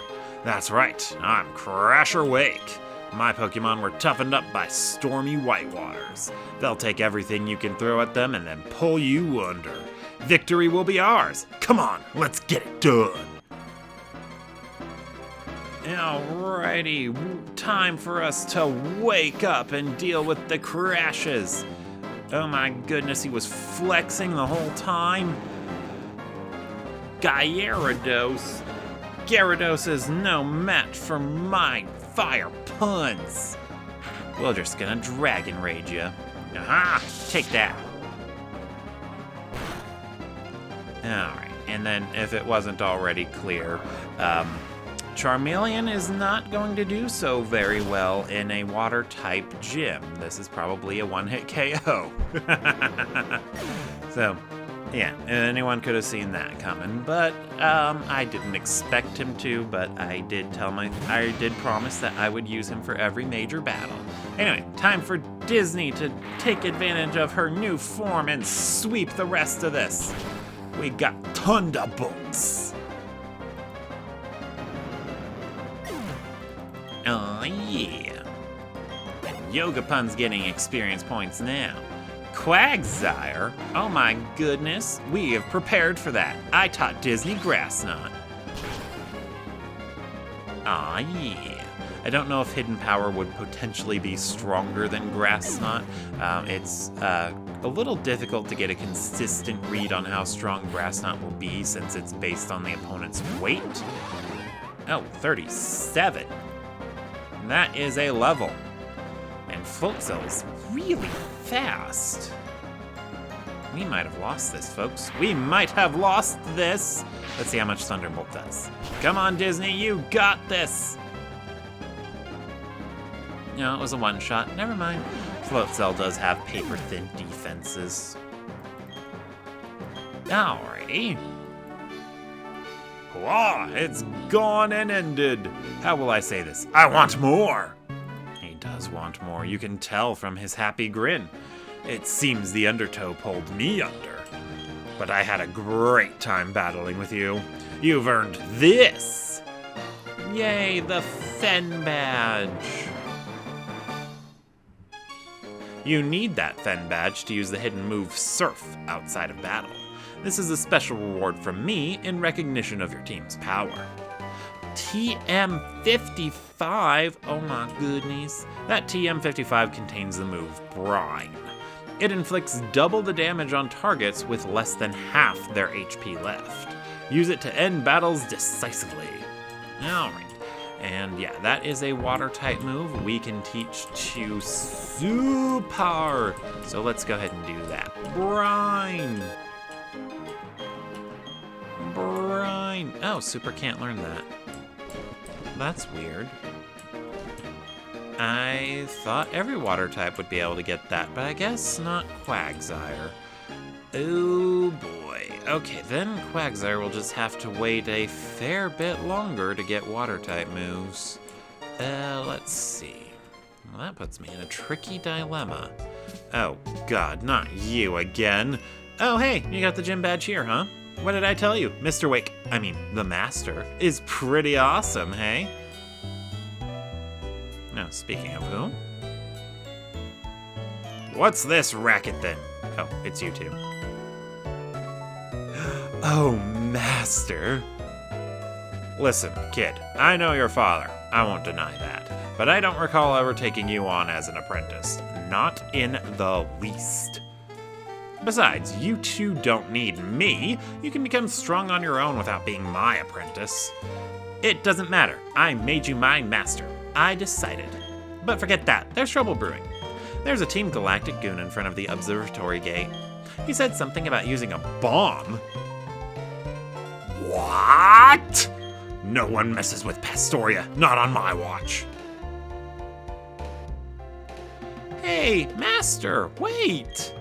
That's right, I'm Crasher Wake. My Pokemon were toughened up by stormy whitewaters. They'll take everything you can throw at them and then pull you under. Victory will be ours. Come on, let's get it done. Alrighty, time for us to wake up and deal with the crashes. Oh my goodness, he was flexing the whole time. Gyarados. Gyarados is no match for my fire puns. We're just gonna Dragon Rage ya. Aha! Take that. Alright, and then if it wasn't already clear, Charmeleon is not going to do so very well in a water-type gym. This is probably a one-hit KO. So, yeah, anyone could have seen that coming, but I didn't expect him to, but I did promise that I would use him for every major battle. Anyway, time for Disney to take advantage of her new form and sweep the rest of this. We got Thunderbolts. Oh yeah. And Yogapun's getting experience points now. Quagsire? Oh my goodness, we have prepared for that. I taught Disney Grass Knot. Aw yeah. I don't know if Hidden Power would potentially be stronger than Grass Knot. It's a little difficult to get a consistent read on how strong Grass Knot will be since it's based on the opponent's weight. Oh, 37. That is a level. And Floatzel is really fast. We might have lost this, folks. We might have lost this. Let's see how much Thunderbolt does. Come on, Disney, you got this. No, it was a one-shot. Never mind. Floatzel does have paper-thin defenses. Alrighty. Whoa, it's gone and ended. How will I say this? I want more. He does want more. You can tell from his happy grin. It seems the Undertow pulled me under. But I had a great time battling with you. You've earned this. Yay, the Fen badge. You need that Fen badge to use the hidden move Surf outside of battle. This is a special reward from me in recognition of your team's power. TM55, oh my goodness. That TM55 contains the move Brine. It inflicts double the damage on targets with less than half their HP left. Use it to end battles decisively. Alright. And yeah, that is a water-type move we can teach to Super. So let's go ahead and do that. Brine. Brine. Oh, Super can't learn that. That's weird. I thought every water type would be able to get that, but I guess not Quagsire. Oh boy. Okay, then Quagsire will just have to wait a fair bit longer to get water type moves. Let's see. Well, that puts me in a tricky dilemma. Oh god, not you again. Oh hey, you got the gym badge here, huh? What did I tell you? The Master, is pretty awesome, hey? Now, speaking of who? What's this racket then? Oh, it's you two. Oh, Master. Listen, kid, I know your father. I won't deny that. But I don't recall ever taking you on as an apprentice. Not in the least. Besides, you two don't need me. You can become strong on your own without being my apprentice. It doesn't matter. I made you my master. I decided. But forget that. There's trouble brewing. There's a Team Galactic goon in front of the observatory gate. He said something about using a bomb. What? No one messes with Pastoria. Not on my watch. Hey, Master, wait!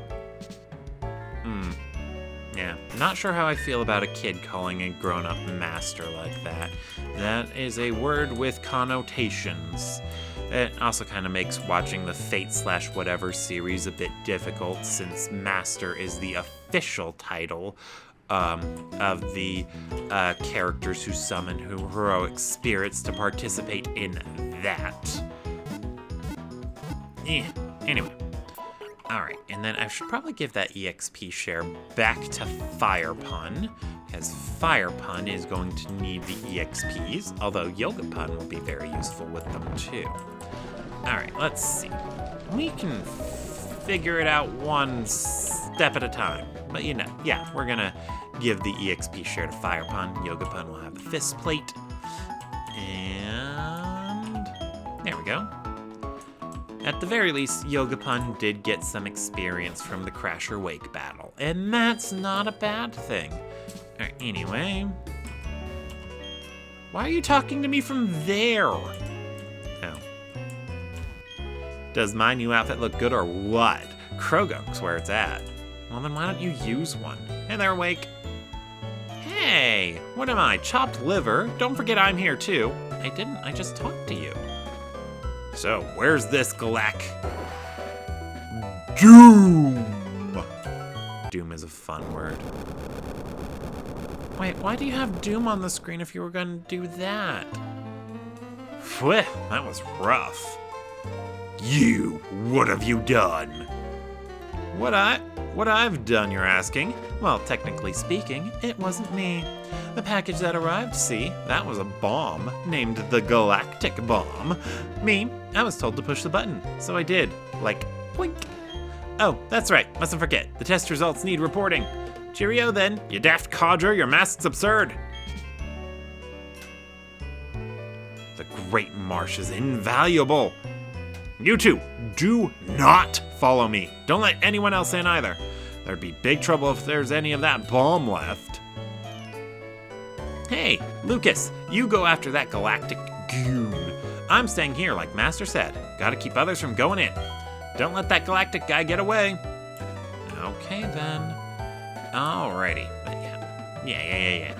Yeah, not sure how I feel about a kid calling a grown-up master like that. That is a word with connotations. It also kind of makes watching the Fate/whatever series a bit difficult, since Master is the official title of the characters who summon heroic spirits to participate in that. Anyway. Alright, and then I should probably give that EXP share back to Fire Pun, because Fire Pun is going to need the EXPs, although Yoga Pun will be very useful with them too. Alright, let's see. We can figure it out one step at a time. But you know, yeah, we're gonna give the EXP share to Fire Pun. Yoga Pun will have the Fist Plate. And there we go. At the very least, Yoga Pun did get some experience from the Crasher Wake battle, and that's not a bad thing. Alright, anyway. Why are you talking to me from there? Oh. Does my new outfit look good or what? Krogonk's where it's at. Well, then why don't you use one? Hey there, Wake. Hey, what am I, chopped liver? Don't forget I'm here too. I didn't, I just talked to you. So, where's this Galak? Doom! Doom is a fun word. Wait, why do you have Doom on the screen if you were gonna do that? Phew, that was rough. You, what have you done? What I've done, you're asking? Well, technically speaking, it wasn't me. The package that arrived, see, that was a bomb named the Galactic Bomb. Me, I was told to push the button, so I did. Like, blink. Oh, that's right, mustn't forget. The test results need reporting. Cheerio then, you daft codger, your mask's absurd. The Great Marsh is invaluable. You two, do not follow me. Don't let anyone else in either. There'd be big trouble if there's any of that bomb left. Hey, Lucas, you go after that galactic goon. I'm staying here like Master said. Gotta keep others from going in. Don't let that galactic guy get away. Okay then. Alrighty, but yeah.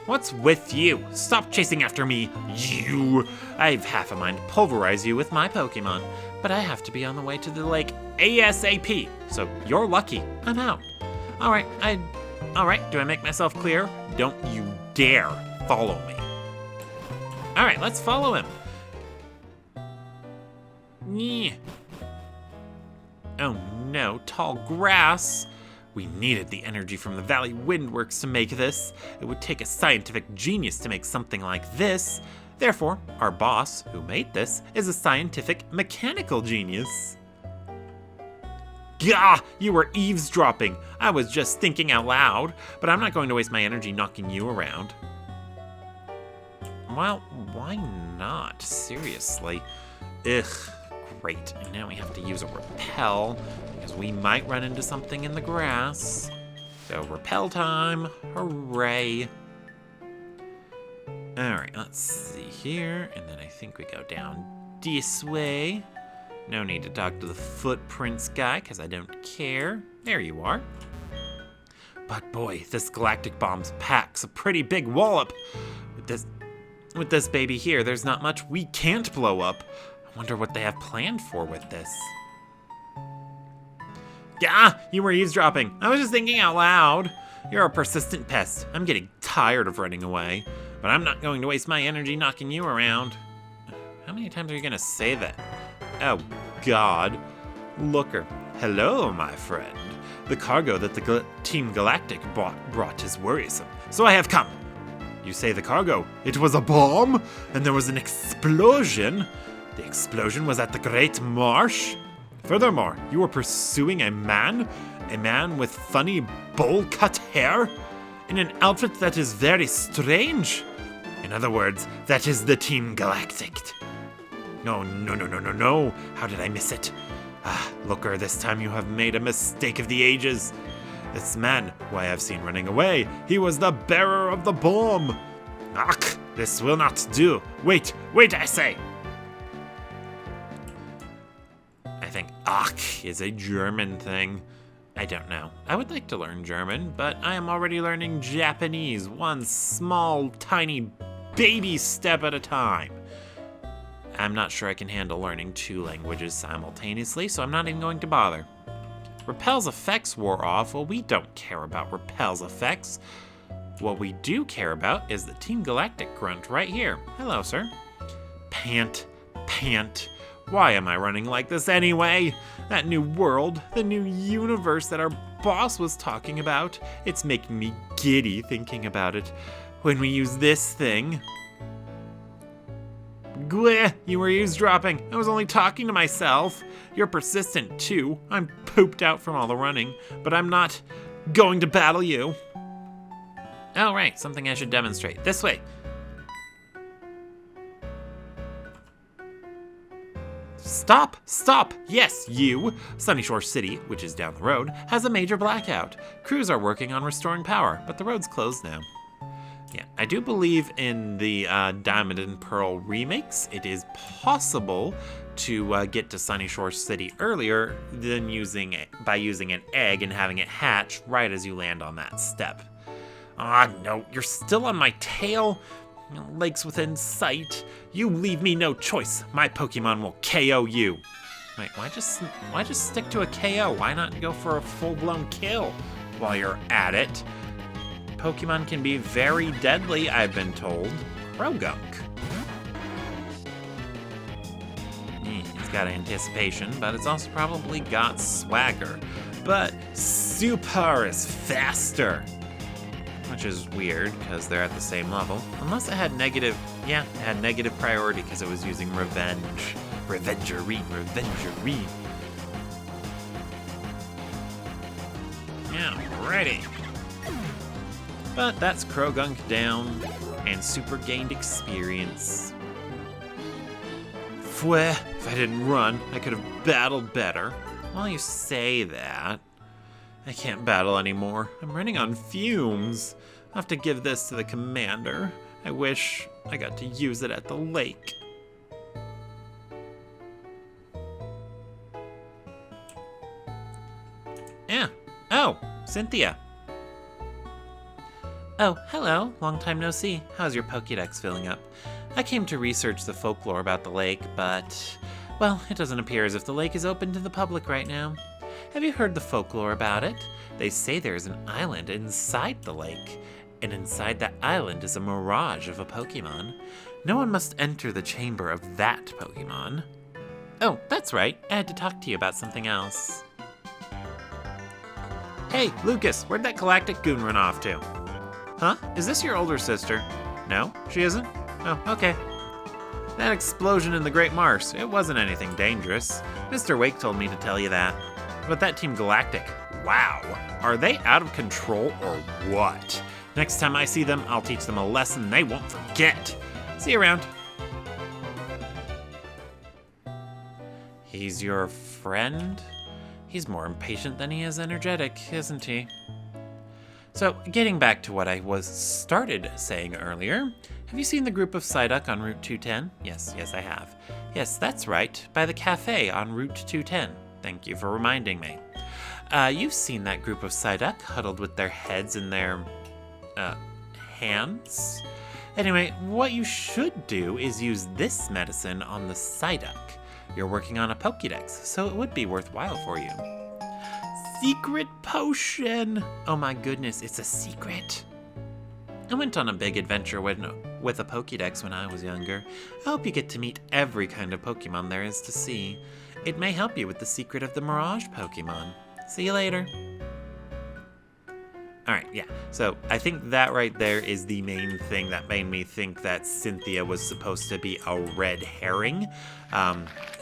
What's with you? Stop chasing after me, you! I've half a mind to pulverize you with my Pokemon, but I have to be on the way to the lake ASAP, so you're lucky. I'm out. Alright, do I make myself clear? Don't you dare follow me. Alright, let's follow him. Yeah. Oh no, tall grass. We needed the energy from the Valley Windworks to make this. It would take a scientific genius to make something like this. Therefore, our boss, who made this, is a scientific mechanical genius. Gah! You were eavesdropping. I was just thinking out loud, but I'm not going to waste my energy knocking you around. Well, why not? Seriously. Ugh. Great, and now we have to use a repel, because we might run into something in the grass. So repel time, hooray. Alright, let's see here, and then I think we go down this way. No need to talk to the footprints guy, because I don't care. There you are. But boy, this galactic bomb's packs a pretty big wallop. With this baby here, there's not much we can't blow up. I wonder what they have planned for with this. Yeah, you were eavesdropping. I was just thinking out loud. You're a persistent pest. I'm getting tired of running away, but I'm not going to waste my energy knocking you around. How many times are you gonna say that? Oh, God. Looker. Hello, my friend. The cargo that the Team Galactic brought is worrisome, so I have come. You say the cargo. It was a bomb, and there was an explosion. The explosion was at the Great Marsh? Furthermore, you were pursuing a man with funny bowl-cut hair, in an outfit that is very strange. In other words, that is the Team Galactic. No. How did I miss it? Looker, this time you have made a mistake of the ages. This man, who I have seen running away, he was the bearer of the bomb. Ach, this will not do. Wait, I say. I think ach is a German thing. I don't know. I would like to learn German, but I am already learning Japanese, one small, tiny, baby step at a time. I'm not sure I can handle learning 2 languages simultaneously, so I'm not even going to bother. Repel's effects wore off. Well, we don't care about Repel's effects. What we do care about is the Team Galactic grunt right here. Hello, sir. Pant. Why am I running like this anyway? That new world, the new universe that our boss was talking about, it's making me giddy thinking about it. When we use this thing... Gleh, you were eavesdropping. I was only talking to myself. You're persistent too. I'm pooped out from all the running, but I'm not going to battle you. Oh, right, something I should demonstrate. This way. Stop! Stop! Yes, you! Sunny Shore City, which is down the road, has a major blackout. Crews are working on restoring power, but the road's closed now. Yeah, I do believe in the Diamond and Pearl remakes, it is possible to get to Sunny Shore City earlier than by using an egg and having it hatch right as you land on that step. Ah, no, you're still on my tail. Lake's within sight. You leave me no choice. My Pokemon will KO you. Wait, why just stick to a KO? Why not go for a full-blown kill while you're at it? Pokemon can be very deadly, I've been told. Croagunk. It's got anticipation, but it's also probably got swagger. But Super is faster. Which is weird, because they're at the same level. Unless it had negative, yeah, it had negative priority because it was using Revenge. Revengery. Yeah, ready. But that's Croagunk down, and Super gained experience. Pfweh, if I didn't run, I could have battled better. Well, you say that. I can't battle anymore. I'm running on fumes. I'll have to give this to the commander. I wish I got to use it at the lake. Yeah. Oh, Cynthia. Oh, hello. Long time no see. How's your Pokédex filling up? I came to research the folklore about the lake, but, well, it doesn't appear as if the lake is open to the public right now. Have you heard the folklore about it? They say there's an island inside the lake, and inside that island is a mirage of a Pokemon. No one must enter the chamber of that Pokemon. Oh, that's right. I had to talk to you about something else. Hey, Lucas, where'd that galactic goon run off to? Huh? Is this your older sister? No, she isn't? Oh, okay. That explosion in the Great Marsh, it wasn't anything dangerous. Mr. Wake told me to tell you that. But that Team Galactic, wow, are they out of control or what? Next time I see them, I'll teach them a lesson they won't forget. See you around. He's your friend? He's more impatient than he is energetic, isn't he? So, getting back to what I started saying earlier, have you seen the group of Psyduck on Route 210? Yes, I have. Yes, that's right, by the cafe on Route 210. Thank you for reminding me. You've seen that group of Psyduck huddled with their heads in their, hands? Anyway, what you should do is use this medicine on the Psyduck. You're working on a Pokédex, so it would be worthwhile for you. Secret potion! Oh my goodness, it's a secret. I went on a big adventure with a Pokédex when I was younger. I hope you get to meet every kind of Pokemon there is to see. It may help you with the secret of the Mirage Pokemon. See you later. Alright, yeah, so I think that right there is the main thing that made me think that Cynthia was supposed to be a red herring,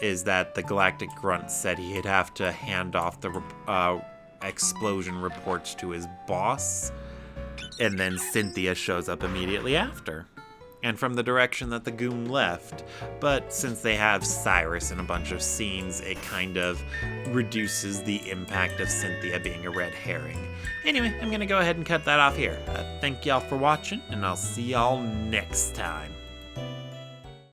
is that the Galactic Grunt said he'd have to hand off the explosion reports to his boss, and then Cynthia shows up immediately after, and from the direction that the goon left. But since they have Cyrus in a bunch of scenes, it kind of reduces the impact of Cynthia being a red herring. Anyway, I'm gonna go ahead and cut that off here. Thank y'all for watching, and I'll see y'all next time.